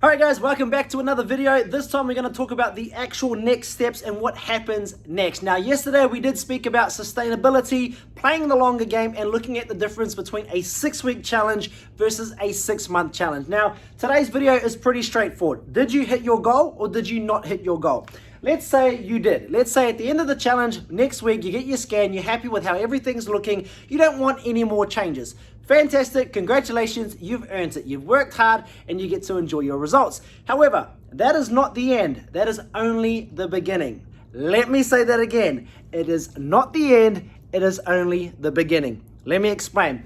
Alright guys, welcome back to another video. This time we're going to talk about the actual next steps and what happens next. Now yesterday we did speak about sustainability, playing the longer game and looking at the difference between a 6-week challenge versus a 6-month challenge. Now today's video is pretty straightforward. Did you hit your goal or did you not hit your goal? Let's say you did. Let's say at the end of the challenge next week you get your scan, you're happy with how everything's looking, you don't want any more changes. Fantastic, congratulations, you've earned it. You've worked hard and you get to enjoy your results. However, that is not the end. That is only the beginning. Let me say that again. It is not the end, it is only the beginning. Let me explain.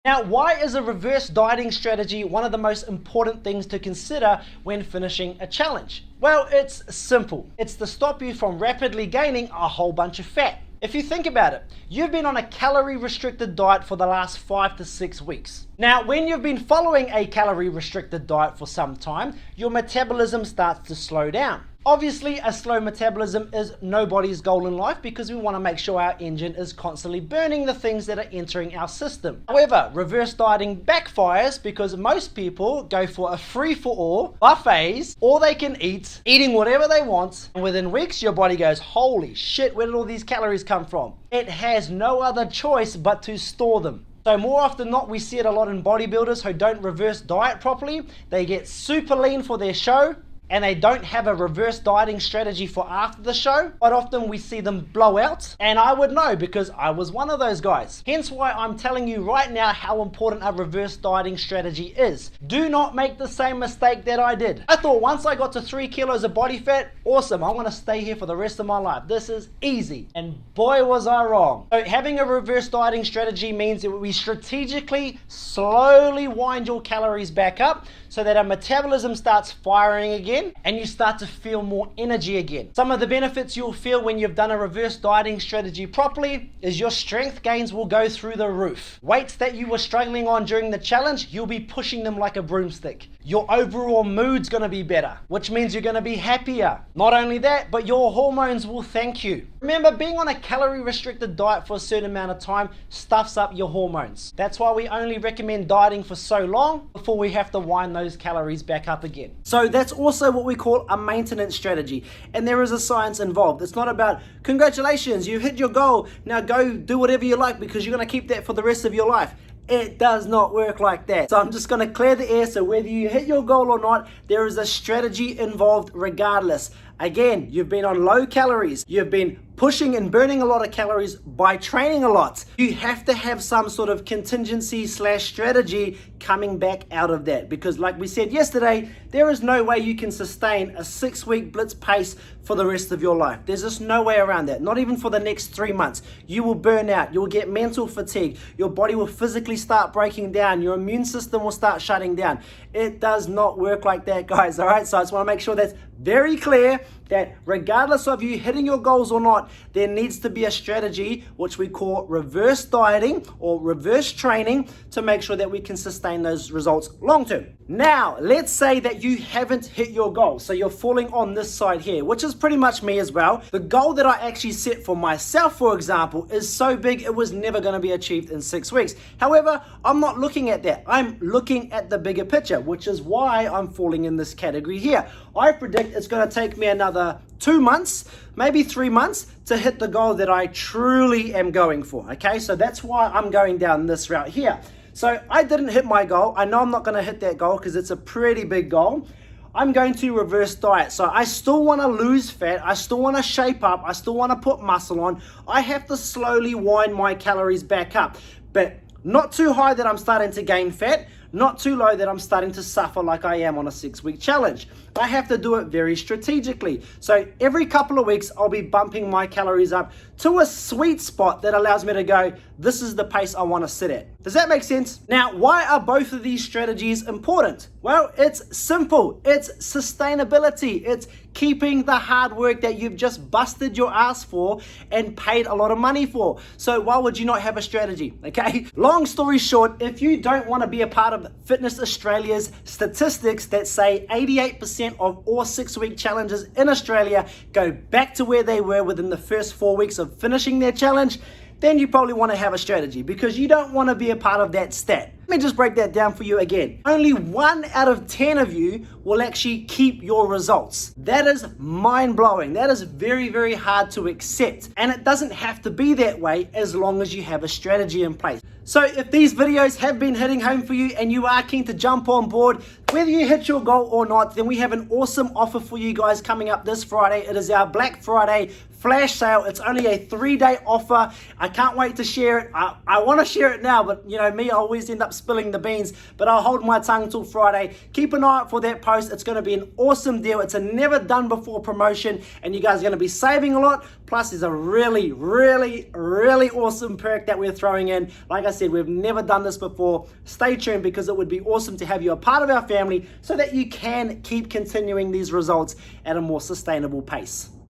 Now, why is a reverse dieting strategy one of the most important things to consider when finishing a challenge? Well, it's simple. It's to stop you from rapidly gaining a whole bunch of fat. If you think about it, you've been on a calorie restricted diet for the last 5 to 6 weeks. Now, when you've been following a calorie restricted diet for some time, your metabolism starts to slow down. Obviously, a slow metabolism is nobody's goal in life because we want to make sure our engine is constantly burning the things that are entering our system. However, reverse dieting backfires because most people go for a free-for-all, buffets, all they can eat, eating whatever they want, and within weeks your body goes, holy shit, where did all these calories come from? It has no other choice but to store them. So more often than not, we see it a lot in bodybuilders who don't reverse diet properly. They get super lean for their show, and they don't have a reverse dieting strategy for after the show. Quite often we see them blow out, and I would know because I was one of those guys. Hence why I'm telling you right now how important a reverse dieting strategy is. Do not make the same mistake that I did. I thought once I got to 3 kilos of body fat, awesome, I'm gonna stay here for the rest of my life. This is easy. And boy was I wrong. So having a reverse dieting strategy means that we strategically, slowly wind your calories back up so that our metabolism starts firing again and you start to feel more energy again. Some of the benefits you'll feel when you've done a reverse dieting strategy properly is your strength gains will go through the roof. Weights that you were struggling on during the challenge, you'll be pushing them like a broomstick. Your overall mood's gonna be better, which means you're gonna be happier. Not only that, but your hormones will thank you. Remember, being on a calorie restricted diet for a certain amount of time stuffs up your hormones. That's why we only recommend dieting for so long before we have to wind those calories back up again. So that's also what we call a maintenance strategy, and there is a science involved. It's not about congratulations, you hit your goal, now go do whatever you like because you're going to keep that for the rest of your life. It does not work like that. So I'm just going to clear the air. So whether you hit your goal or not, there is a strategy involved regardless. Again, you've been on low calories. You've been pushing and burning a lot of calories by training a lot. You have to have some sort of contingency / strategy coming back out of that. Because like we said yesterday, there is no way you can sustain a 6-week blitz pace for the rest of your life. There's just no way around that. Not even for the next 3 months. You will burn out. You will get mental fatigue. Your body will physically start breaking down. Your immune system will start shutting down. It does not work like that, guys. All right. So I just want to make sure that's very clear that regardless of you hitting your goals or not, there needs to be a strategy which we call reverse dieting or reverse training to make sure that we can sustain those results long term. Now, let's say that you haven't hit your goal. So you're falling on this side here, which is pretty much me as well. The goal that I actually set for myself, for example, is so big it was never going to be achieved in 6 weeks. However, I'm not looking at that. I'm looking at the bigger picture, which is why I'm falling in this category here. I predict it's going to take me another 2 months, maybe 3 months to hit the goal that I truly am going for. Okay, so that's why I'm going down this route here. So I didn't hit my goal. I know I'm not going to hit that goal because it's a pretty big goal. I'm going to reverse diet. So I still want to lose fat. I still want to shape up. I still want to put muscle on. I have to slowly wind my calories back up, but not too high that I'm starting to gain fat, not too low that I'm starting to suffer like I am on a 6-week challenge. I have to do it very strategically. So every couple of weeks, I'll be bumping my calories up to a sweet spot that allows me to go, this is the pace I want to sit at. Does that make sense? Now, why are both of these strategies important? Well, it's simple. It's sustainability. It's keeping the hard work that you've just busted your ass for and paid a lot of money for. So why would you not have a strategy? Okay. Long story short, if you don't want to be a part of Fitness Australia's statistics that say 88% of all 6-week challenges in Australia go back to where they were within the first 4 weeks of finishing their challenge, then you probably want to have a strategy because you don't want to be a part of that stat. Let me just break that down for you again. Only 1 out of 10 of you will actually keep your results. That is mind-blowing. That is very, very hard to accept. And it doesn't have to be that way as long as you have a strategy in place. So if these videos have been hitting home for you and you are keen to jump on board, whether you hit your goal or not, then we have an awesome offer for you guys coming up this Friday. It is our Black Friday flash sale. It's only a 3-day offer. I can't wait to share it. I want to share it now, but you know me, I always end up spilling the beans, but I'll hold my tongue till Friday. Keep an eye out for that post. It's going to be an awesome deal. It's a never done before promotion and you guys are going to be saving a lot. Plus there's a really, really, really awesome perk that we're throwing in. Like I said, we've never done this before. Stay tuned because it would be awesome to have you a part of our family so that you can keep continuing these results at a more sustainable pace.